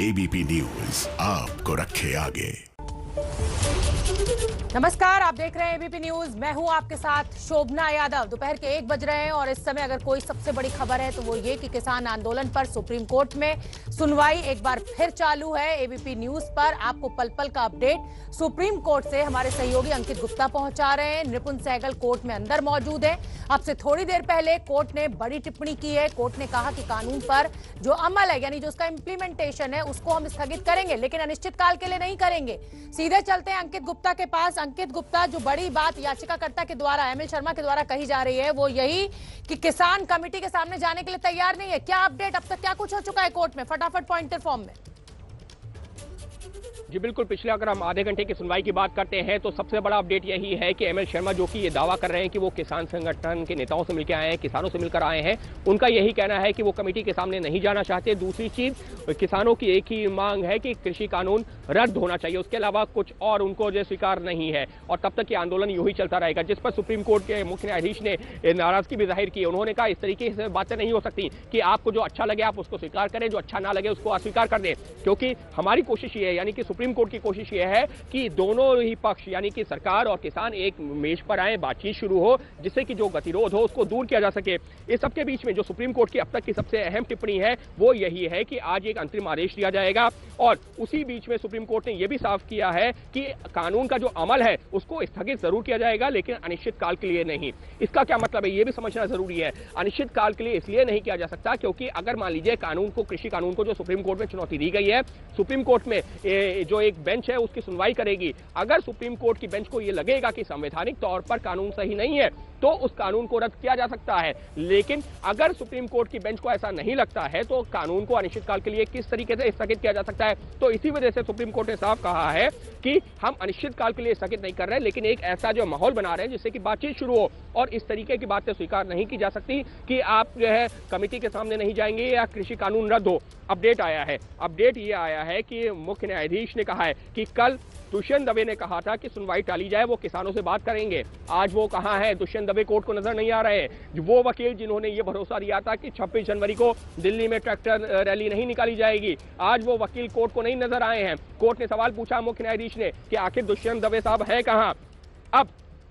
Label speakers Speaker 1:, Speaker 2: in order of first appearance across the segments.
Speaker 1: ABP news आपको रखे आगे।
Speaker 2: नमस्कार, आप देख रहे हैं एबीपी न्यूज। मैं हूं आपके साथ शोभना यादव। दोपहर के 1 बज रहे हैं और इस समय अगर कोई सबसे बड़ी खबर है तो वो ये कि किसान आंदोलन पर सुप्रीम कोर्ट में सुनवाई एक बार फिर चालू है। एबीपी न्यूज पर आपको पल पल का अपडेट सुप्रीम कोर्ट से हमारे सहयोगी अंकित गुप्ता पहुंचा रहे हैं। निपुण सहगल कोर्ट में अंदर मौजूद है। अब से थोड़ी देर पहले कोर्ट ने बड़ी टिप्पणी की है। कोर्ट ने कहा कि कानून पर जो अमल है, यानी जो उसका इंप्लीमेंटेशन है, उसको हम स्थगित करेंगे, लेकिन अनिश्चितकाल के लिए नहीं करेंगे। सीधे चलते हैं अंकित गुप्ता के पास। अंकित गुप्ता, जो बड़ी बात याचिकाकर्ता के द्वारा एमएल शर्मा के द्वारा कही जा रही है वो यही कि किसान कमेटी के सामने जाने के लिए तैयार नहीं है। क्या अपडेट, अब तक क्या कुछ हो चुका है कोर्ट में? फटाफट पॉइंटर फॉर्म में।
Speaker 3: जी बिल्कुल, पिछले अगर हम आधे घंटे की सुनवाई की बात करते हैं तो सबसे बड़ा अपडेट यही है कि एमएल शर्मा जो कि ये दावा कर रहे हैं कि वो किसान संगठन के नेताओं से मिलकर आए हैं, किसानों से मिलकर आए हैं, उनका यही कहना है कि वो कमेटी के सामने नहीं जाना चाहते। दूसरी चीज, किसानों की एक ही मांग है कि कृषि कानून रद्द होना चाहिए, उसके अलावा कुछ और उनको जो स्वीकार नहीं है। और तब तक ये आंदोलन यूं ही चलता रहेगा, जिस पर सुप्रीम कोर्ट के मुख्य न्यायाधीश ने नाराजगी भी जाहिर की। उन्होंने कहा इस तरीके से बातें नहीं हो सकती कि आपको जो अच्छा लगे आप उसको स्वीकार करें, जो अच्छा ना लगे उसको अस्वीकार कर दें, क्योंकि हमारी कोशिश ये है, यानी कि सुप्रीम कोर्ट की कोशिश यह है कि दोनों ही पक्ष यानी कि सरकार और किसान एक मेज पर आए, बातचीत शुरू हो, जिससे कि जो गतिरोध हो उसको दूर किया जा सके। इस सबके बीच में जो सुप्रीम कोर्ट की अब तक की सबसे अहम टिप्पणी है वो यही है कि आज एक अंतरिम आदेश दिया जाएगा और उसी बीच में सुप्रीम कोर्ट ने यह भी साफ किया है कि कानून का जो अमल है उसको स्थगित जरूर किया जाएगा, लेकिन अनिश्चित काल के लिए नहीं। इसका क्या मतलब है, यह भी समझना जरूरी है। अनिश्चित काल के लिए इसलिए नहीं किया जा सकता क्योंकि अगर मान लीजिए कानून को, कृषि कानून को जो सुप्रीम कोर्ट में चुनौती दी गई है, सुप्रीम कोर्ट में जो एक बेंच है उसकी सुनवाई करेगी। अगर सुप्रीम कोर्ट की बेंच को यह लगेगा कि संवैधानिक तौर पर कानून सही नहीं है तो उस कानून को रद्द किया जा सकता है। लेकिन अगर सुप्रीम कोर्ट की बेंच को ऐसा नहीं लगता है तो कानून को अनिश्चितकाल के लिए किस तरीके से स्थगित किया जा सकता है। तो इसी वजह से सुप्रीम कोर्ट ने साफ कहा है कि हम अनिश्चितकाल के लिए स्थगित नहीं कर रहे, लेकिन एक ऐसा जो माहौल बना रहे हैं जिससे कि बातचीत शुरू हो। और इस तरीके की बातें स्वीकार नहीं की जा सकती कि आप जो है कमेटी के सामने नहीं जाएंगे या कृषि कानून रद्द हो। अपडेट आया है, अपडेट ये आया है कि मुख्य न्यायाधीश ने कहा है कि कल दुष्यंत दवे ने कहा था कि सुनवाई टाली जाए, वो किसानों से बात करेंगे। आज वो कहां है? दुष्यंत दवे कोर्ट को नजर नहीं आ रहे हैं। वो वकील जिन्होंने ये भरोसा दिया था कि 26 जनवरी को दिल्ली में ट्रैक्टर रैली नहीं निकाली जाएगी, आज वो वकील कोर्ट को नहीं नजर आए हैं। कोर्ट ने सवाल पूछा मुख्य न्यायाधीश ने कि आखिर दुष्यंत दवे साहब है कहां? अब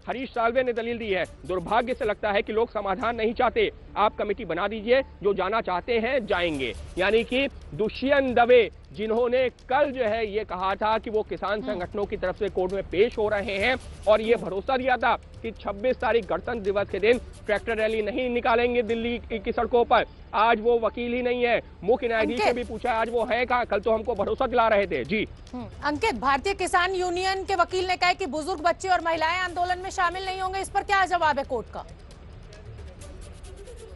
Speaker 3: हरीश साल्वे ने दलील दी है, दुर्भाग्य से लगता है कि लोग समाधान नहीं चाहते, आप कमेटी बना दीजिए, जो जाना चाहते हैं जाएंगे। यानी कि दुष्यंत दवे जिन्होंने कल जो है ये कहा था कि वो किसान संगठनों की तरफ से कोर्ट में पेश हो रहे हैं और ये भरोसा दिया था कि 26 तारीख गणतंत्र दिवस के दिन ट्रैक्टर रैली नहीं निकालेंगे दिल्ली की सड़कों पर, आज वो वकील ही नहीं है। मुख्य न्यायाधीश ने भी पूछा आज वो है कहाँ? कल तो हमको भरोसा दिला रहे थे। जी
Speaker 2: अंकित, भारतीय किसान यूनियन के वकील ने कहा कि बुजुर्ग, बच्चे और महिलाएं आंदोलन में शामिल नहीं होंगे, इस पर क्या जवाब है कोर्ट का?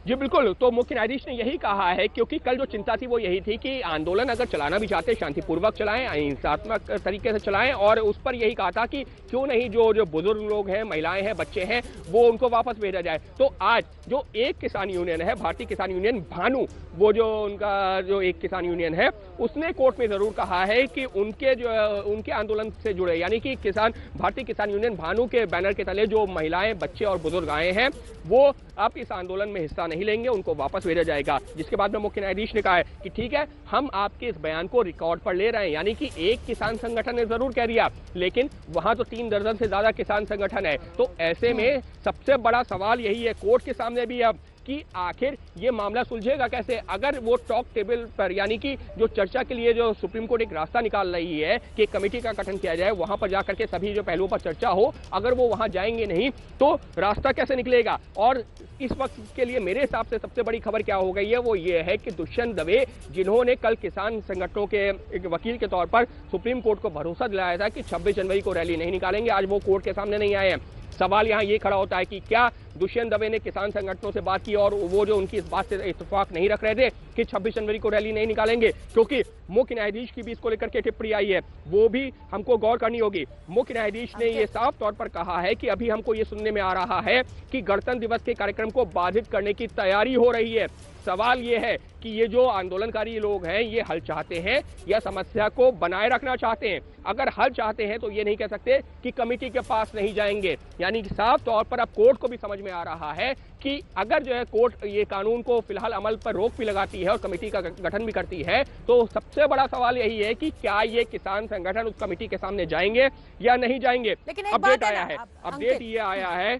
Speaker 3: जी बिल्कुल, तो मुख्य न्यायाधीश ने यही कहा है क्योंकि कल जो चिंता थी वो यही थी कि आंदोलन अगर चलाना भी चाहते शांतिपूर्वक चलाएं, अहिंसात्मक तरीके से चलाएं, और उस पर यही कहा था कि क्यों नहीं जो बुजुर्ग लोग हैं, महिलाएं हैं, बच्चे हैं, वो उनको वापस भेजा जाए। तो आज जो एक किसान यूनियन है, भारतीय किसान यूनियन भानु, वो जो उनका जो एक किसान यूनियन है, उसने कोर्ट में जरूर कहा है कि उनके आंदोलन से जुड़े, यानी कि भारतीय किसान यूनियन भानु के बैनर के तले जो महिलाएं, बच्चे और बुजुर्ग आए हैं वो अब इस आंदोलन में हिस्सा नहीं लेंगे, उनको वापस भेजा जाएगा। जिसके बाद में मुख्य न्यायाधीश ने कहा है कि ठीक है, हम आपके इस बयान को रिकॉर्ड पर ले रहे हैं। यानी कि एक किसान संगठन ने जरूर कह दिया, लेकिन वहां तो 3 दर्जन से ज्यादा किसान संगठन है। तो ऐसे में सबसे बड़ा सवाल यही है कोर्ट के सामने भी अब कि आखिर ये मामला सुलझेगा कैसे। अगर वो टॉक टेबल पर, यानी कि जो चर्चा के लिए जो सुप्रीम कोर्ट एक रास्ता निकाल रही है कि कमेटी का गठन किया जाए, वहां पर जाकर के सभी जो पहलुओं पर चर्चा हो, अगर वो वहां जाएंगे नहीं तो रास्ता कैसे निकलेगा। और इस वक्त के लिए मेरे हिसाब से सबसे बड़ी खबर क्या हो गई है वो ये है कि दुष्यंत दवे, जिन्होंने कल किसान संगठनों के एक वकील के तौर पर सुप्रीम कोर्ट को भरोसा दिलाया था कि 26 जनवरी को रैली नहीं निकालेंगे, आज वो कोर्ट के सामने नहीं आए हैं। सवाल यहाँ ये खड़ा होता है कि क्या दुष्यंत दवे ने किसान संगठनों से बात की और वो जो उनकी इस बात से इत्तेफाक नहीं रख रहे थे कि 26 जनवरी को रैली नहीं निकालेंगे, क्योंकि मुख्य न्यायाधीश की भी इसको लेकर के टिप्पणी आई है, वो भी हमको गौर करनी होगी। मुख्य न्यायाधीश ने ये साफ तौर पर कहा है कि अभी हमको ये सुनने में आ रहा है कि गणतंत्र दिवस के कार्यक्रम को बाधित करने की तैयारी हो रही है। सवाल ये है कि ये जो आंदोलनकारी लोग हैं ये हल चाहते हैं या समस्या को बनाए रखना चाहते हैं। अगर हल चाहते हैं तो ये नहीं कह सकते कि कमेटी के पास नहीं जाएंगे, यानी कि साफ तौर पर अब कोर्ट को भी समझ में आ रहा है कि अगर जो है कोर्ट ये कानून को फिलहाल अमल पर रोक भी लगाती है और कमेटी का गठन भी करती है, तो सबसे बड़ा सवाल यही है कि क्या ये किसान संगठन उस कमेटी के सामने जाएंगे या नहीं जाएंगे।
Speaker 2: लेकिन एक
Speaker 3: अपडेट
Speaker 2: बात है
Speaker 3: आया
Speaker 2: ना,
Speaker 3: है,
Speaker 2: अब
Speaker 3: अपडेट ये आया है।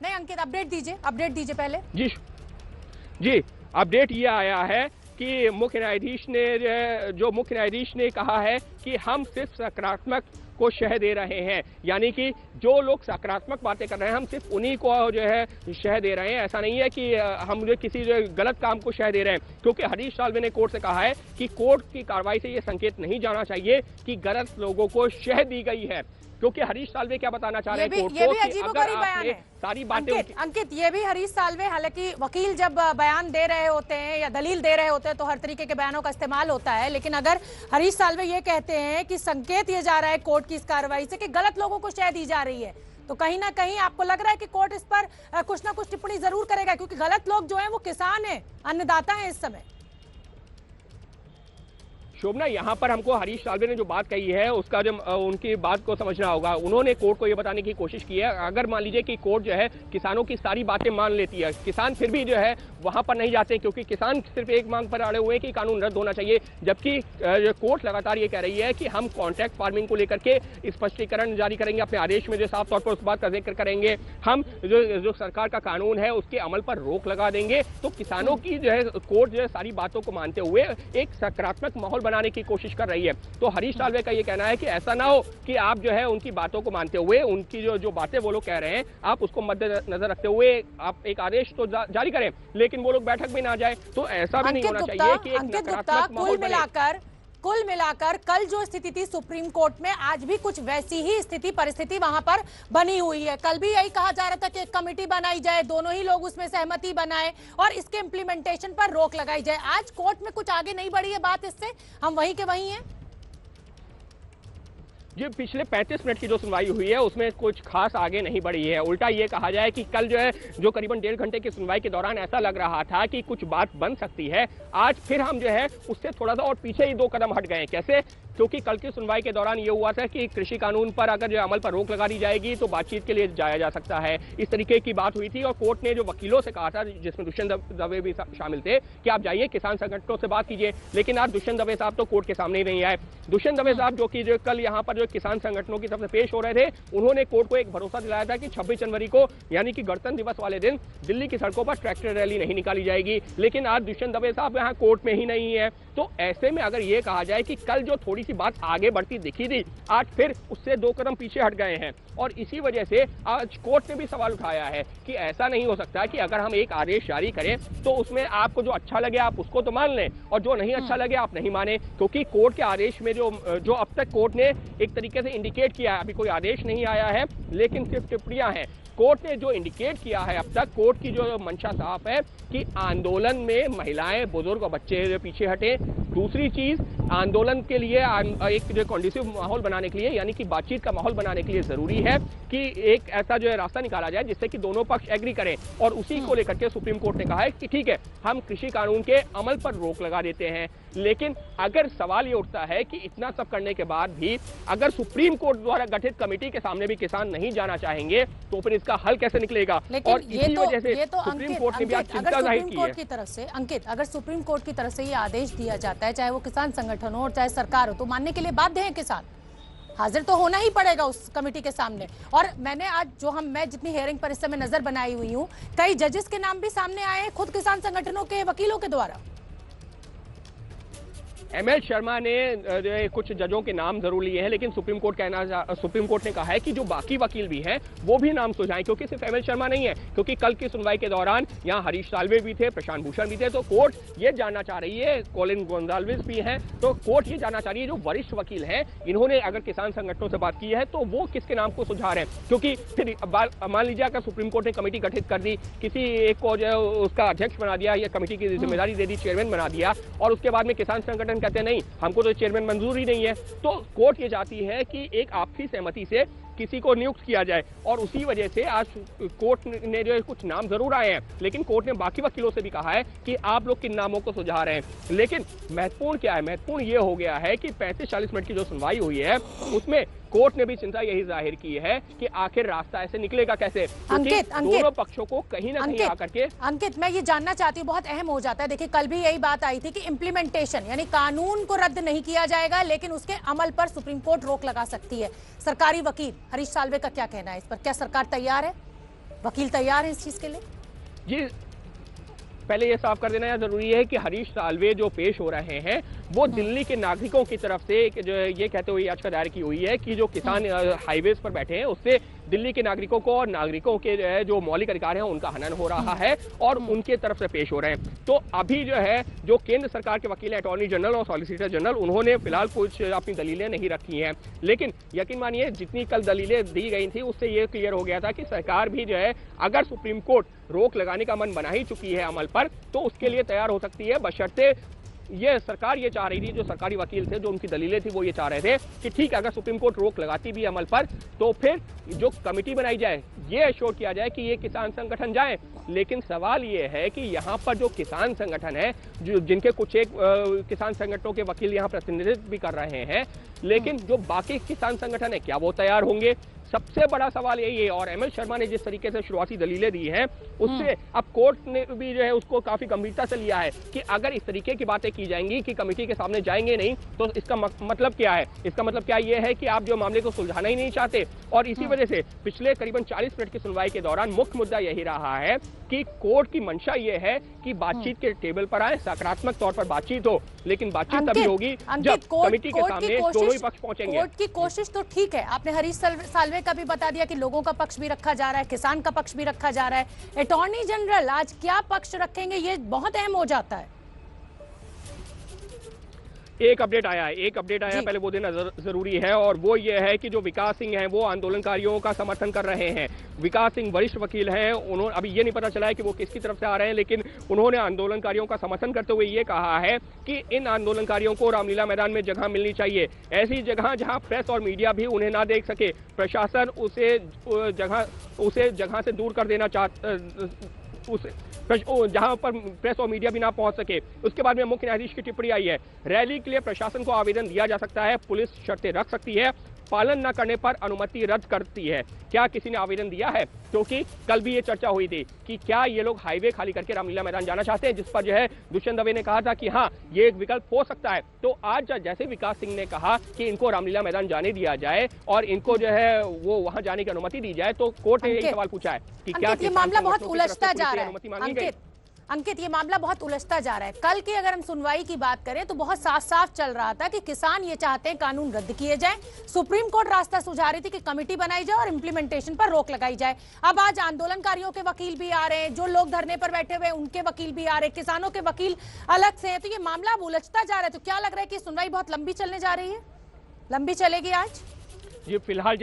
Speaker 2: नहीं अंकित, अपडेट दीजिए पहले।
Speaker 3: जी अपडेट ये आया है कि मुख्य न्यायाधीश ने कहा है कि हम सिर्फ सकारात्मक को शह दे रहे हैं, यानी कि जो लोग सकारात्मक बातें कर रहे हैं हम सिर्फ उन्हीं को जो है शह दे रहे हैं। ऐसा नहीं है कि हम जो किसी जो गलत काम को शह दे रहे हैं, क्योंकि हरीश साल्वे ने कोर्ट से कहा है कि कोर्ट की कार्रवाई से ये संकेत नहीं जाना चाहिए कि गलत लोगों को शह दी गई है, क्योंकि हरीश साल्वे क्या बताना चाह रहे हैं कोर्ट को कि अगर आपने सारी बातें
Speaker 2: अंकित ये भी हरीश साल्वे, हालांकि वकील जब बयान दे रहे होते हैं या दलील दे रहे होते हैं तो हर तरीके के बयानों का इस्तेमाल होता है, लेकिन अगर हरीश साल्वे ये कहते हैं कि संकेत ये जा रहा है कोर्ट की इस कार्रवाई से कि गलत लोगों को शह दी जा रही है, तो कहीं ना कहीं आपको लग रहा है कि कोर्ट इस पर कुछ ना कुछ टिप्पणी जरूर करेगा, क्योंकि गलत लोग जो है वो किसान है, अन्नदाता है इस समय।
Speaker 3: शोभना, यहाँ पर हमको हरीश साल्वे ने जो बात कही है उसका जब उनकी बात को समझना होगा। उन्होंने कोर्ट को ये बताने की कोशिश की है, अगर मान लीजिए कि कोर्ट जो है किसानों की सारी बातें मान लेती है, किसान फिर भी जो है वहां पर नहीं जाते, क्योंकि किसान सिर्फ एक मांग पर अड़े हुए हैं कि कानून रद्द होना चाहिए, जबकि कोर्ट लगातार ये कह रही है कि हम कॉन्ट्रैक्ट फार्मिंग को लेकर के स्पष्टीकरण जारी करेंगे, अपने आदेश में जो साफ तौर पर उस बात का जिक्र करेंगे, हम जो सरकार का कानून है उसके अमल पर रोक लगा देंगे। तो किसानों की जो है कोर्ट जो है सारी बातों को मानते हुए एक सकारात्मक माहौल बनाने की कोशिश कर रही है। तो हरीश साल्वे का ये कहना है कि ऐसा ना हो कि आप जो है उनकी बातों को मानते हुए उनकी जो बातें वो लोग कह रहे हैं आप उसको मद्देनजर रखते हुए आप एक आदेश तो जारी करें, लेकिन वो लोग बैठक में ना जाए। तो ऐसा भी नहीं होना चाहिए कि एक नकारात्मक माहौल बने।
Speaker 2: कुल मिलाकर कल जो स्थिति थी सुप्रीम कोर्ट में, आज भी कुछ वैसी ही परिस्थिति वहां पर बनी हुई है। कल भी यही कहा जा रहा था कि एक कमेटी बनाई जाए, दोनों ही लोग उसमें सहमति बनाए और इसके इम्प्लीमेंटेशन पर रोक लगाई जाए। आज कोर्ट में कुछ आगे नहीं बढ़ी है बात, इससे हम वहीं के वहीं हैं।
Speaker 3: जो पिछले 35 मिनट की जो सुनवाई हुई है उसमें कुछ खास आगे नहीं बढ़ी है। उल्टा ये कहा जाए कि कल जो है जो करीबन 1.5 घंटे की सुनवाई के दौरान ऐसा लग रहा था कि कुछ बात बन सकती है, आज फिर हम जो है उससे थोड़ा सा और पीछे ही 2 कदम हट गए। कैसे? क्योंकि कल की सुनवाई के दौरान ये हुआ था कि कृषि कानून पर अगर जो अमल पर रोक लगा दी जाएगी तो बातचीत के लिए जाया जा सकता है, इस तरीके की बात हुई थी। और कोर्ट ने जो वकीलों से कहा था, जिसमें दुष्यंत दवे भी शामिल थे, कि आप जाइए किसान संगठनों से बात कीजिए, लेकिन आज दुष्यंत दवे साहब तो कोर्ट के सामने ही नहीं आए। दुष्यंत दवे साहब जो कल यहाँ पर जो किसान संगठनों की तरफ से पेश हो रहे थे, उन्होंने कोर्ट को एक भरोसा दिलाया था कि 26 जनवरी को यानी कि गणतंत्र दिवस वाले दिन दिल्ली की सड़कों पर ट्रैक्टर रैली नहीं निकाली जाएगी, लेकिन आज दुष्यंत दवे साहब यहाँ कोर्ट में ही नहीं है। तो ऐसे में अगर ये कहा जाए कि कल जो थोड़ी सी बात आगे बढ़ती दिखी थी, आज फिर उससे 2 कदम पीछे हट गए हैं। और इसी वजह से आज कोर्ट ने भी सवाल उठाया है कि ऐसा नहीं हो सकता कि अगर हम एक आदेश जारी करें तो उसमें आपको जो अच्छा लगे आप उसको तो मान लें और जो नहीं अच्छा लगे आप नहीं माने, क्योंकि कोर्ट के आदेश में जो अब तक कोर्ट ने एक तरीके से इंडिकेट किया है, अभी कोई आदेश नहीं आया है लेकिन सिर्फ टिप्पणियां हैं। कोर्ट ने जो इंडिकेट किया है अब तक, कोर्ट की जो मंशा साफ है कि आंदोलन में महिलाएं, बुजुर्ग और बच्चे पीछे हटे। दूसरी चीज, आंदोलन के लिए एक जो कंडीसिव माहौल बनाने के लिए यानी कि बातचीत का माहौल बनाने के लिए जरूरी है कि एक ऐसा जो है रास्ता निकाला जाए जिससे कि दोनों पक्ष एग्री करें। और उसी को लेकर के सुप्रीम कोर्ट ने कहा है कि ठीक है, हम कृषि कानून के अमल पर रोक लगा देते हैं। लेकिन अगर सवाल ये उठता है कि इतना सब करने के बाद भी अगर सुप्रीम कोर्ट द्वारा गठित कमेटी के सामने भी किसान नहीं जाना चाहेंगे तो फिर इसका हल कैसे निकलेगा? और इसी वजह से सुप्रीम कोर्ट ने भी आज चिंता जाहिर की है।
Speaker 2: अंकित, अगर सुप्रीम कोर्ट की तरफ से ये आदेश दिया जाता है, चाहे वो किसान संगठन हो और चाहे सरकार हो, तो मानने के लिए बाध्य है किसान, हाजिर तो होना ही पड़ेगा उस कमेटी के सामने। और मैंने आज मैं जितनी हियरिंग पर इस समय नजर बनाई हुई हूँ, कई जजेस के नाम भी सामने आए हैं खुद किसान संगठनों के वकीलों के द्वारा।
Speaker 3: ML शर्मा ने कुछ जजों के नाम जरूर लिए हैं, लेकिन सुप्रीम कोर्ट ने कहा है कि जो बाकी वकील भी हैं वो भी नाम सुझाएं, क्योंकि सिर्फ ML शर्मा नहीं है, क्योंकि कल की सुनवाई के दौरान यहाँ हरीश साल्वे भी थे, प्रशांत भूषण भी थे। तो कोर्ट ये जानना चाह रही है, कॉलिन गोंजाल्विस भी हैं, तो कोर्ट ये जानना चाह रही है जो वरिष्ठ वकील हैं इन्होंने अगर किसान संगठनों से बात की है तो वो किसके नाम को सुझा रहे हैं। क्योंकि फिर मान लीजिए अगर सुप्रीम कोर्ट ने कमेटी गठित कर दी, किसी एक को जो है उसका अध्यक्ष बना दिया या कमेटी की जिम्मेदारी दे दी, चेयरमैन बना दिया, और उसके बाद में किसान संगठन कहते हैं नहीं हमको तो चेयरमैन मंजूर ही नहीं है, तो कोर्ट ये चाहती है कि एक आपसी सहमति से किसी को नियुक्त किया जाए। और उसी वजह से आज कोर्ट ने जो कुछ नाम जरूर आए हैं, लेकिन कोर्ट ने बाकी वकीलों से भी कहा है कि आप लोग किन नामों को सुझा रहे हैं। लेकिन महत्वपूर्ण क्या है? महत्वपूर्ण ये हो गया है कि 35-40 मिनट की जो सुनवाई हुई है उसमें कोर्ट ने भी चिंता यही जाहिर की है कि आखिर रास्ता ऐसे निकलेगा कैसे।
Speaker 2: अंकित,
Speaker 3: दोनों पक्षों को कहीं ना कहीं आकर के
Speaker 2: अंकित, मैं ये जानना चाहती हूँ, बहुत अहम हो जाता है। देखिए, कल भी यही बात आई थी कि इम्प्लीमेंटेशन यानी कानून को रद्द नहीं किया जाएगा, लेकिन उसके अमल पर सुप्रीम कोर्ट रोक लगा सकती है। सरकारी वकील हरीश साल्वे का क्या कहना है इस पर? क्या सरकार तैयार है, वकील तैयार है इस चीज के लिए?
Speaker 3: जी, पहले ये साफ कर देना यह जरूरी है कि हरीश साल्वे जो पेश हो रहे हैं वो दिल्ली के नागरिकों की तरफ से जो ये कहते हुए याचिका दायर की हुई है कि जो किसान हाईवेज पर बैठे हैं उससे दिल्ली के नागरिकों को और नागरिकों के जो मौलिक अधिकार हैं उनका हनन हो रहा है और उनके तरफ से पेश हो रहे हैं। तो अभी जो है जो केंद्र सरकार के वकील अटॉर्नी जनरल और सॉलिसिटर जनरल उन्होंने फिलहाल कुछ अपनी दलीलें नहीं रखी हैं, लेकिन यकीन मानिए जितनी कल दलीलें दी गई थी उससे ये क्लियर हो गया था कि सरकार भी जो है अगर सुप्रीम कोर्ट रोक लगाने का मन बना ही चुकी है अमल पर तो उसके लिए तैयार हो सकती है, बशर्ते ये सरकार ये चाह रही थी, जो सरकारी वकील थे जो उनकी दलीलें थी वो ये चाह रहे थे कि ठीक है अगर सुप्रीम कोर्ट रोक लगाती भी अमल पर तो फिर जो कमेटी बनाई जाए ये एश्योर किया जाए कि ये किसान संगठन जाएं। लेकिन सवाल ये है कि यहाँ पर जो किसान संगठन है जो जिनके कुछ एक किसान संगठनों के वकील यहाँ प्रतिनिधित्व भी कर रहे हैं, लेकिन जो बाकी किसान संगठन है क्या वो तैयार होंगे? सबसे बड़ा सवाल यही है। और एमएल शर्मा ने जिस तरीके से शुरुआती दलीलें दी हैं उससे अब कोर्ट ने भी जो है उसको काफी गंभीरता से लिया है कि अगर इस तरीके की बातें की जाएंगी कि कमेटी के सामने जाएंगे नहीं तो इसका मतलब क्या है? इसका मतलब क्या ये है कि आप जो मामले को सुलझाना ही नहीं चाहते। और इसी वजह से पिछले करीबन 40 मिनट की सुनवाई के दौरान मुख्य मुद्दा यही रहा है कि कोर्ट की मंशा ये है कि बातचीत के टेबल पर आए, सकारात्मक तौर पर बातचीत हो, लेकिन बातचीत तभी होगी जब कमेटी के सामने दोनों ही पक्ष पहुंचेंगे।
Speaker 2: कोर्ट की कोशिश तो ठीक है, आपने हरीश साल्वे का भी बता दिया कि लोगों का पक्ष भी रखा जा रहा है, किसान का पक्ष भी रखा जा रहा है। अटॉर्नी जनरल आज क्या पक्ष रखेंगे ये बहुत अहम हो जाता है।
Speaker 3: एक अपडेट आया है पहले वो देना जरूरी है और वो ये है कि जो विकास सिंह हैं वो आंदोलनकारियों का समर्थन कर रहे हैं। विकास सिंह वरिष्ठ वकील हैं, उन्होंने अभी ये नहीं पता चला है कि वो किसकी तरफ से आ रहे हैं, लेकिन उन्होंने आंदोलनकारियों का समर्थन करते हुए ये कहा है कि इन आंदोलनकारियों को रामलीला मैदान में जगह मिलनी चाहिए, ऐसी जगह जहां प्रेस और मीडिया भी उन्हें ना देख सके। प्रशासन उसे जगह से दूर कर देना जहां पर प्रेस और मीडिया भी ना पहुंच सके। उसके बाद में मुख्य न्यायाधीश की टिप्पणी आई है, रैली के लिए प्रशासन को आवेदन दिया जा सकता है, पुलिस शर्तें रख सकती है, पालन न करने पर अनुमति रद्द करती है। क्या किसी ने आवेदन दिया है? क्योंकि कल भी ये चर्चा हुई थी कि क्या ये लोग हाईवे खाली करके रामलीला मैदान जाना चाहते हैं, जिस पर जो है दुष्यंत दवे ने कहा था कि हाँ ये एक विकल्प हो सकता है। तो आज जैसे विकास सिंह ने कहा कि इनको रामलीला मैदान जाने दिया जाए और इनको जो है वो वहां जाने की अनुमति दी जाए, तो कोर्ट ने यही सवाल पूछा है कि क्या
Speaker 2: ये मामला बहुत उलझता जा रहा है। अंकित, ये मामला बहुत उलझता जा रहा है। कल की अगर हम सुनवाई की बात करें तो बहुत साफ साफ चल रहा था कि किसान ये चाहते हैं कानून रद्द किए जाए, सुप्रीम कोर्ट रास्ता सुझा रही थी कि कमेटी बनाई जाए और इंप्लीमेंटेशन पर रोक लगाई जाए। अब आज आंदोलनकारियों के वकील भी आ रहे हैं, जो लोग धरने पर बैठे हुए उनके वकील भी आ रहे हैं, किसानों के वकील अलग से हैं, तो ये मामला अब उलझता जा रहा है। तो क्या लग रहा है कि सुनवाई बहुत लंबी चलने जा रही है, लंबी चलेगी आज?
Speaker 3: ये फिलहाल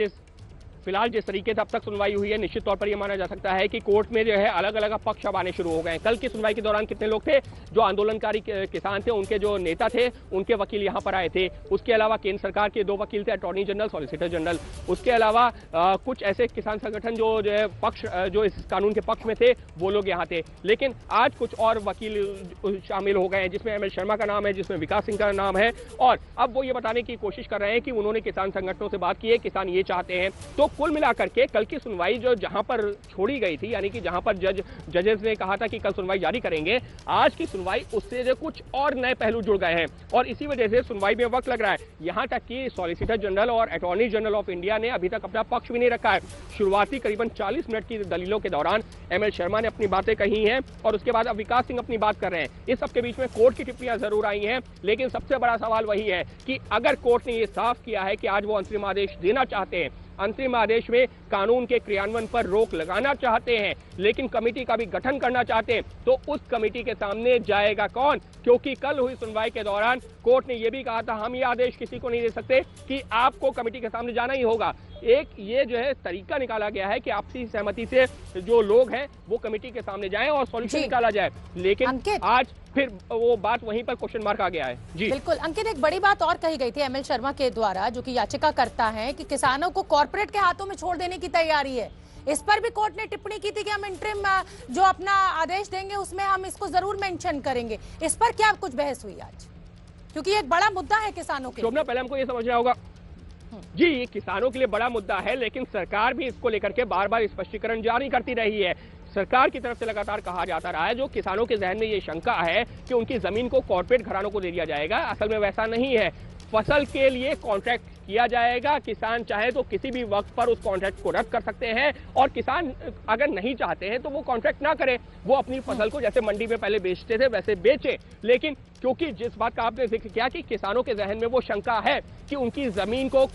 Speaker 3: जिस तरीके से अब तक सुनवाई हुई है, निश्चित तौर पर यह माना जा सकता है कि कोर्ट में जो है अलग अलग पक्ष अब आने शुरू हो गए हैं। कल की सुनवाई के दौरान कितने लोग थे? जो आंदोलनकारी किसान थे, उनके जो नेता थे, उनके वकील यहां पर आए थे। उसके अलावा केंद्र सरकार के 2 वकील थे, अटॉर्नी जनरल, सॉलिसिटर जनरल। उसके अलावा कुछ ऐसे किसान संगठन जो है पक्ष जो इस कानून के पक्ष में थे वो लोग यहाँ थे। लेकिन आज कुछ और वकील शामिल हो गए हैं, जिसमें एमएल शर्मा का नाम है, जिसमें विकास सिंह का नाम है, और अब वो ये बताने की कोशिश कर रहे हैं कि उन्होंने किसान संगठनों से बात की है, किसान ये चाहते हैं। तो कुल मिलाकर के कल की सुनवाई जो जहां पर छोड़ी गई थी, यानी कि जहां पर जजेस ने कहा था कि कल सुनवाई जारी करेंगे, आज की सुनवाई उससे जो कुछ और नए पहलू जुड़ गए हैं और इसी वजह से सुनवाई में वक्त लग रहा है। यहां तक कि सॉलिसिटर जनरल और अटॉर्नी जनरल ऑफ इंडिया ने अभी तक अपना पक्ष भी नहीं रखा है। शुरुआती करीबन 40 मिनट की दलीलों के दौरान एमएल शर्मा ने अपनी बातें कही हैं और उसके बाद अब विकास सिंह अपनी बात कर रहे हैं। इस सबके बीच में कोर्ट की टिप्पणियां जरूर आई हैं, लेकिन सबसे बड़ा सवाल वही है कि अगर कोर्ट ने यह साफ किया है कि आज वो अंतरिम आदेश देना चाहते हैं, अंतरिम आदेश में कानून के क्रियान्वयन पर रोक लगाना चाहते हैं, लेकिन कमेटी का भी गठन करना चाहते हैं, तो उस कमेटी के सामने जाएगा कौन? क्योंकि कल हुई सुनवाई के दौरान कोर्ट ने यह भी कहा था हम ये आदेश किसी को नहीं दे सकते कि आपको कमेटी के सामने जाना ही होगा। एक ये जो है तरीका निकाला गया है कि आपसी सहमति से जो लोग हैं वो कमेटी के सामने जाएं और सॉल्यूशन निकाला जाए, लेकिन आज फिर वो बात वहीं पर क्वेश्चन मार्क आ गया है। जी
Speaker 2: बिल्कुल अंकित, एक बड़ी बात और कही गई थी एमएल शर्मा के द्वारा, जो कि याचिका करता है कि किसानों को कॉर्पोरेट के हाथों में छोड़ देने की तैयारी है। इस पर भी कोर्ट ने टिप्पणी की थी कि हम इंटरिम जो अपना आदेश देंगे उसमें हम इसको जरूर मेंशन करेंगे। इस पर क्या कुछ बहस हुई आज, क्योंकि एक बड़ा मुद्दा है किसानों के?
Speaker 3: शोभना, पहले हमको ये समझना होगा जी, ये किसानों के लिए बड़ा मुद्दा है, लेकिन सरकार भी इसको लेकर के बार बार स्पष्टीकरण जारी करती रही है। सरकार की तरफ से लगातार कहा जाता रहा है, जो किसानों के जहन में ये शंका है कि उनकी जमीन को कॉर्पोरेट घरानों को दे दिया जाएगा, असल में वैसा नहीं है। फसल के लिए कॉन्ट्रैक्ट किया जाएगा, किसान चाहे तो किसी भी वक्त पर उस कॉन्ट्रैक्ट को रद्द कर सकते हैं, और किसान अगर नहीं चाहते हैं तो वो कॉन्ट्रैक्ट ना करें, वो अपनी फसल को जैसे मंडी में पहले बेचते थे वैसे बेचें। लेकिन क्योंकि जिस बात का आपने जिक्र किया कि किसानों के जहन में वो शंका है कि उनकी जमीन को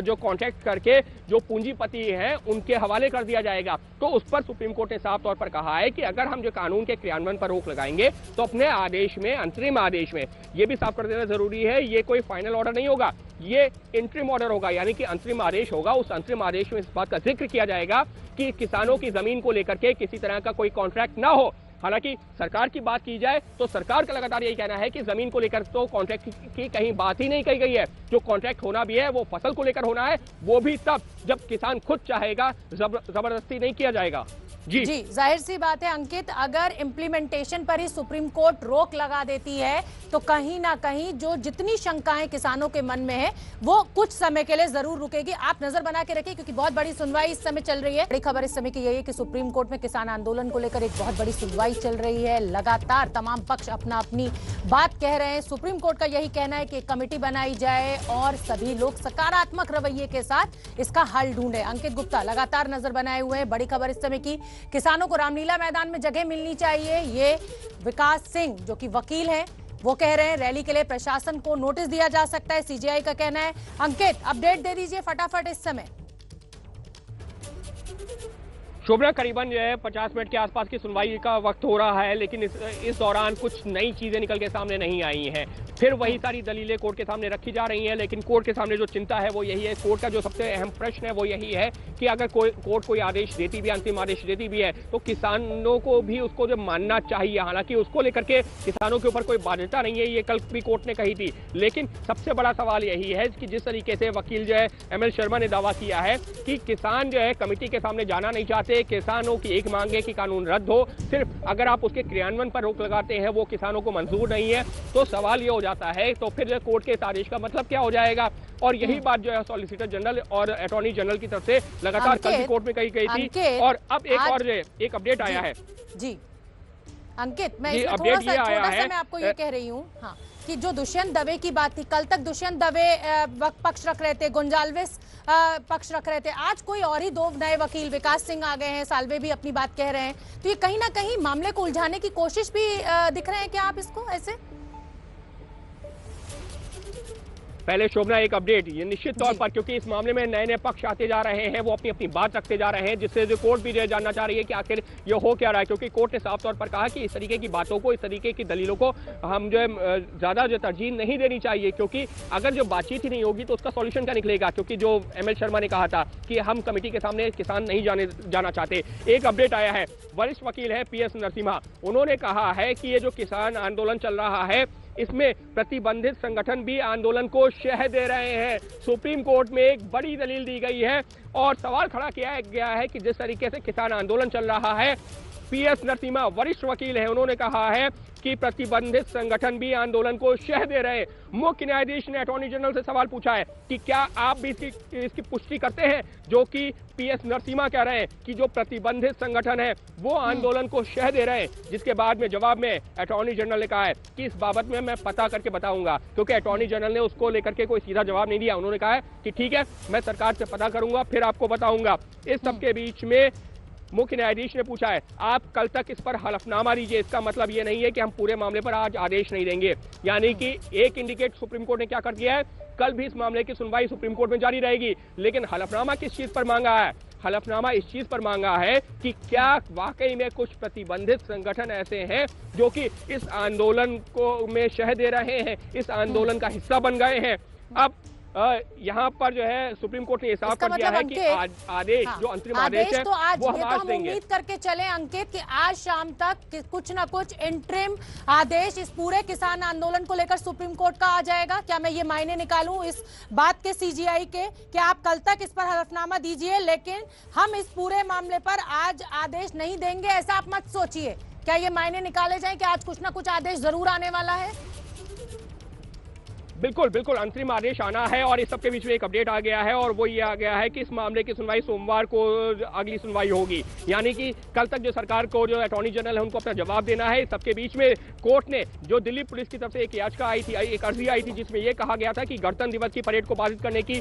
Speaker 3: जो कॉन्ट्रैक्ट करके जो पूंजीपति हैं उनके हवाले कर दिया जाएगा, तो उस पर सुप्रीम कोर्ट ने साफ तौर पर कहा है कि अगर हम जो कानून के क्रियान्वयन पर रोक लगाएंगे तो अपने आदेश में, अंतरिम आदेश में ये भी साफ कर देना जरूरी है, ये कोई फाइनल ऑर्डर नहीं होगा, ये इंटरिम ऑर्डर होगा, यानी कि अंतरिम आदेश होगा। उस अंतरिम आदेश में इस बात का जिक्र किया जाएगा कि किसानों की जमीन को लेकर के किसी तरह का कोई कॉन्ट्रैक्ट ना हो। हालांकि सरकार की बात की जाए तो सरकार का लगातार यही कहना है कि जमीन को लेकर तो कॉन्ट्रैक्ट की कहीं बात ही नहीं कही गई है। जो कॉन्ट्रैक्ट होना भी है वो फसल को लेकर होना है, वो भी तब जब किसान खुद चाहेगा, जबरदस्ती नहीं किया जाएगा। जी
Speaker 2: जाहिर सी बात है अंकित, अगर इम्प्लीमेंटेशन पर ही सुप्रीम कोर्ट रोक लगा देती है तो कहीं ना कहीं जो जितनी शंकाएं किसानों के मन में है वो कुछ समय के लिए जरूर रुकेगी। आप नजर बना के रखिए, क्योंकि बहुत बड़ी सुनवाई इस समय चल रही है। बड़ी खबर इस समय की यही है कि सुप्रीम कोर्ट में किसान आंदोलन को लेकर एक बहुत बड़ी सुनवाई चल रही है। लगातार तमाम पक्ष अपना अपनी बात कह रहे हैं। सुप्रीम कोर्ट का यही कहना है कि कमेटी बनाई जाए और सभी लोग सकारात्मक रवैये के साथ इसका हल ढूंढे। अंकित गुप्ता लगातार नजर बनाए हुए हैं। बड़ी खबर इस समय की, किसानों को रामलीला मैदान में जगह मिलनी चाहिए, ये विकास सिंह जो कि वकील हैं वो कह रहे हैं। रैली के लिए प्रशासन को नोटिस दिया जा सकता है, सीजेआई का कहना है। अंकित, अपडेट दे दीजिए फटाफट इस समय।
Speaker 3: शोभना, करीबन जो है 50 मिनट के आसपास की सुनवाई का वक्त हो रहा है, लेकिन इस दौरान कुछ नई चीजें निकल के सामने नहीं आई हैं। फिर वही सारी दलीलें कोर्ट के सामने रखी जा रही हैं, लेकिन कोर्ट के सामने जो चिंता है वो यही है, कोर्ट का जो सबसे अहम प्रश्न है वो यही है कि अगर कोर्ट कोई आदेश देती भी, अंतिम आदेश देती भी है, तो किसानों को भी उसको जो मानना चाहिए। हालांकि उसको लेकर के किसानों के ऊपर कोई बाध्यता नहीं है, ये कल भी कोर्ट ने कही थी, लेकिन सबसे बड़ा सवाल यही है कि जिस तरीके से वकील जो है ML शर्मा ने दावा किया है कि किसान जो है कमेटी के सामने जाना नहीं चाहते, किसानों की एक मांग है कि कानून रद्द हो, सिर्फ अगर आप उसके क्रियान्वयन पर रोक लगाते हैं वो किसानों को मंजूर नहीं है, तो सवाल ये हो जाता है तो फिर कोर्ट के इस आदेश का मतलब क्या हो जाएगा। और यही बात जो है सॉलिसिटर जनरल और अटॉर्नी जनरल की तरफ से लगातार कल भी कोर्ट में कही गई थी, और अब एक अपडेट आया है।
Speaker 2: जी अंकित, मैं इसमें थोड़ा सा मैं आपको ये कह रही हूँ हाँ, कि जो दुष्यंत दवे की बात थी, कल तक दुष्यंत दवे पक्ष रख रहे थे, गोंजाल्विस पक्ष रख रहे थे, आज कोई और ही दो नए वकील विकास सिंह आ गए हैं, साल्वे भी अपनी बात कह रहे हैं, तो ये कहीं ना कहीं मामले को उलझाने की कोशिश भी दिख रहे हैं क्या आप इसको ऐसे?
Speaker 3: पहले शोभना एक अपडेट, ये निश्चित तौर पर क्योंकि इस मामले में नए नए पक्ष आते जा रहे हैं, वो अपनी अपनी बात रखते जा रहे हैं, जिससे जो कोर्ट भी जानना चाह रही है कि आखिर ये हो क्या रहा है, क्योंकि कोर्ट ने साफ तौर पर कहा कि इस तरीके की बातों को, इस तरीके की दलीलों को हम जो है ज्यादा जो तरजीह नहीं देनी चाहिए, क्योंकि अगर जो बातचीत ही नहीं होगी तो उसका सॉल्यूशन क्या निकलेगा। क्योंकि जो ML शर्मा ने कहा था कि हम कमेटी के सामने किसान नहीं जाना चाहते। एक अपडेट आया है, वरिष्ठ वकील है PS नरसिम्हा, उन्होंने कहा है कि ये जो किसान आंदोलन चल रहा है इसमें प्रतिबंधित संगठन भी आंदोलन को शह दे रहे हैं। सुप्रीम कोर्ट में एक बड़ी दलील दी गई है और सवाल खड़ा किया गया है कि जिस तरीके से किसान आंदोलन चल रहा है, PS नरसिम्हा वरिष्ठ वकील हैं, उन्होंने कहा है कि प्रतिबंधित संगठन भी आंदोलन को शह दे रहे हैं। मुख्य न्यायाधीश ने अटॉर्नी जनरल से सवाल पूछा है कि क्या आप भी इसकी पुष्टि करते हैं जो कि PS नरसिम्हा कह रहे हैं कि जो प्रतिबंधित संगठन है वो आंदोलन को शह दे रहे हैं, जिसके बाद में जवाब में अटॉर्नी जनरल ने कहा है कि इस बाबत में मैं पता करके बताऊंगा, क्योंकि अटॉर्नी जनरल ने उसको लेकर के कोई सीधा जवाब नहीं दिया। उन्होंने कहा है कि ठीक है, मैं सरकार से पता करूंगा फिर आपको बताऊंगा। इस सबके बीच में मुख्य न्यायाधीश ने पूछा है आप कल तक इस पर हलफनामा दीजिए। इसका मतलब ये नहीं है कि हम पूरे मामले पर आज आदेश नहीं देंगे, यानी कि एक इंडिकेट सुप्रीम कोर्ट ने क्या कर दिया है, कल भी इस मामले की सुनवाई सुप्रीम कोर्ट में जारी रहेगी, लेकिन हलफनामा किस चीज पर मांगा है? हलफनामा इस चीज पर मांगा है कि क्या वाकई में कुछ प्रतिबंधित संगठन ऐसे हैं जो कि इस आंदोलन को में शह दे रहे हैं, इस आंदोलन का हिस्सा बन गए हैं। अब यहाँ पर जो है सुप्रीम कोर्ट ने साफ कर दिया है कि आदेश जो अंतरिम आदेश है
Speaker 2: तो आज
Speaker 3: वो
Speaker 2: ये तो हम उम्मीद करके चले अंकित कि आज शाम तक कुछ ना कुछ इंटरिम आदेश इस पूरे किसान आंदोलन को लेकर सुप्रीम कोर्ट का आ जाएगा। क्या मैं ये मायने निकालूं इस बात के CGI के कि आप कल तक इस पर हलफनामा दीजिए, लेकिन हम इस पूरे मामले पर आज आदेश नहीं देंगे, ऐसा आप मत सोचिए। क्या ये मायने निकाले जाए कि आज कुछ ना कुछ आदेश जरूर आने वाला है?
Speaker 3: बिल्कुल बिल्कुल अंतरिम आदेश आना है और इस सबके बीच में एक अपडेट आ गया है और वो ये आ गया है कि इस मामले की सुनवाई सोमवार को अगली सुनवाई होगी। यानी कि कल तक जो सरकार को जो अटॉर्नी जनरल है उनको अपना जवाब देना है। इस सबके बीच में कोर्ट ने जो दिल्ली पुलिस की तरफ से एक याचिका आई थी, एक अर्जी आई थी, जिसमें यह कहा गया था कि गणतंत्र दिवस की परेड को बाधित करने की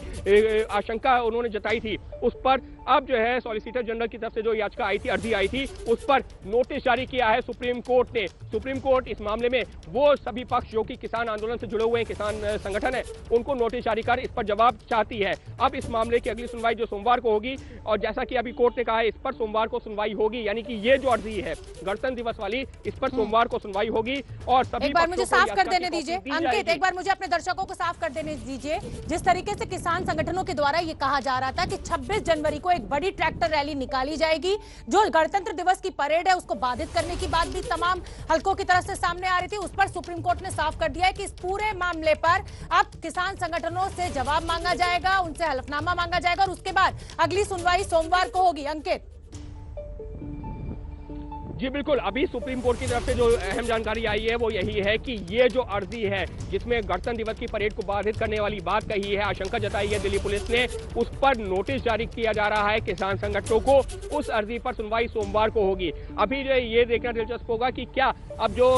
Speaker 3: आशंका उन्होंने जताई थी, उस पर अब जो है सॉलिसिटर जनरल की तरफ से जो याचिका आई थी, अर्जी आई थी, उस पर नोटिस जारी किया है सुप्रीम कोर्ट ने। सुप्रीम कोर्ट इस मामले में वो सभी पक्ष जो कि किसान आंदोलन से जुड़े हुए हैं, किसान संगठन है, उनको नोटिस जारी कर इस पर जवाब चाहती है। अब इस मामले की अगली सुनवाई जो सोमवार को होगी, और जैसा कि अभी कोर्ट ने कहा है इस पर सोमवार को सुनवाई होगी, यानी कि ये जो अर्जी है गणतंत्र दिवस वाली, इस पर सोमवार को सुनवाई होगी। और सभी
Speaker 2: एक बार मुझे साफ कर देने दीजिए अंकित, एक बार मुझे अपने दर्शकों को साफ कर देने दीजिए। जिस तरीके से किसान संगठनों के द्वारा ये कहा जा रहा था कि 26 जनवरी को एक बड़ी ट्रैक्टर रैली निकाली जाएगी, जो गणतंत्र दिवस की परेड है उसको बाधित करने की बात भी तमाम हलकों की तरफ से सामने आ रही थी, उस पर सुप्रीम कोर्ट ने साफ कर दिया है कि इस पूरे मामले पर अब किसान संगठनों से जवाब मांगा जाएगा, उनसे हलफनामा मांगा जाएगा और उसके बाद अगली सुनवाई सोमवार को होगी। अंकित
Speaker 3: जी बिल्कुल, अभी सुप्रीम कोर्ट की तरफ से जो अहम जानकारी आई है वो यही है कि ये जो अर्जी है जिसमें गणतंत्र दिवस की परेड को बाधित करने वाली बात कही है, आशंका जताई है दिल्ली पुलिस ने, उस पर नोटिस जारी किया जा रहा है किसान संगठनों को। उस अर्जी पर सुनवाई सोमवार को होगी। अभी जो ये देखना दिलचस्प होगा कि क्या अब जो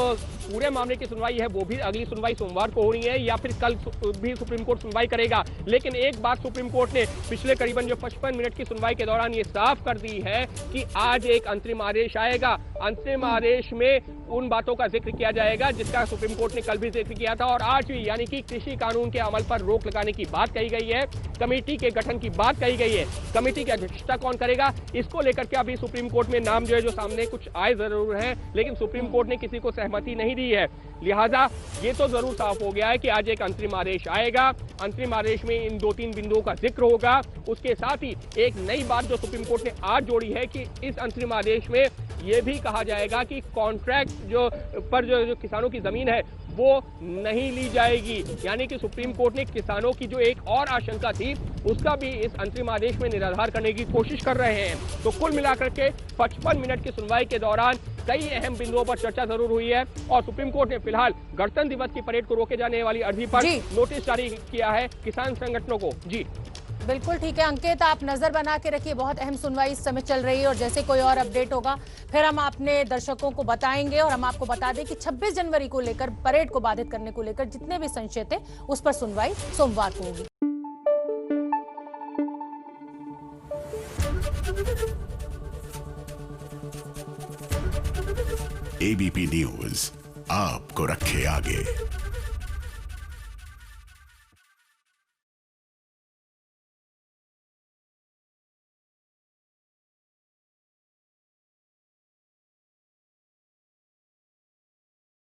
Speaker 3: पूरे मामले की सुनवाई है वो भी अगली सुनवाई सोमवार को होनी है या फिर कल भी सुप्रीम कोर्ट सुनवाई करेगा। लेकिन एक बात सुप्रीम कोर्ट ने पिछले करीबन जो 55 मिनट की सुनवाई के दौरान ये साफ कर दी है कि आज एक अंतरिम आदेश आएगा। अंतरिम आदेश में उन बातों का जिक्र किया जाएगा जिसका सुप्रीम कोर्ट ने कल भी जिक्र किया था और आज भी, यानी कि कृषि कानून के अमल पर रोक लगाने की बात कही गई है, कमेटी के गठन की बात कही गई है। कमेटी की अध्यक्षता कौन करेगा, इसको लेकर के अभी सुप्रीम कोर्ट में नाम जो है जो सामने कुछ आए जरूर हैं, लेकिन सुप्रीम कोर्ट ने किसी को सहमति नहीं दी है। लिहाजा ये तो जरूर साफ हो गया है कि आज एक अंतरिम आदेश आएगा। अंतरिम आदेश में इन 2-3 बिंदुओं का जिक्र होगा। उसके साथ ही एक नई बात जो सुप्रीम कोर्ट ने आज जोड़ी है कि इस अंतरिम आदेश में यह भी कहा जाएगा कि कॉन्ट्रैक्ट जो किसानों की जमीन है वो नहीं ली जाएगी। यानी कि सुप्रीम कोर्ट ने किसानों की जो एक और आशंका थी उसका भी इस अंतरिम आदेश में निराधार करने की कोशिश कर रहे हैं। तो कुल मिलाकर के 55 मिनट की सुनवाई के दौरान कई अहम बिंदुओं पर चर्चा जरूर हुई है और सुप्रीम कोर्ट ने फिलहाल गणतंत्र दिवस की परेड को रोके जाने वाली अर्जी पर नोटिस जारी किया है किसान संगठनों को। जी
Speaker 2: बिल्कुल ठीक है अंकित, आप नजर बना के रखिए, बहुत अहम सुनवाई इस समय चल रही है और जैसे कोई और अपडेट होगा फिर हम अपने दर्शकों को बताएंगे। और हम आपको बता दें कि 26 जनवरी को लेकर परेड को बाधित करने को लेकर जितने भी संशय थे उस पर सुनवाई सोमवार को होगी।
Speaker 1: एबीपी न्यूज आपको रखे आगे।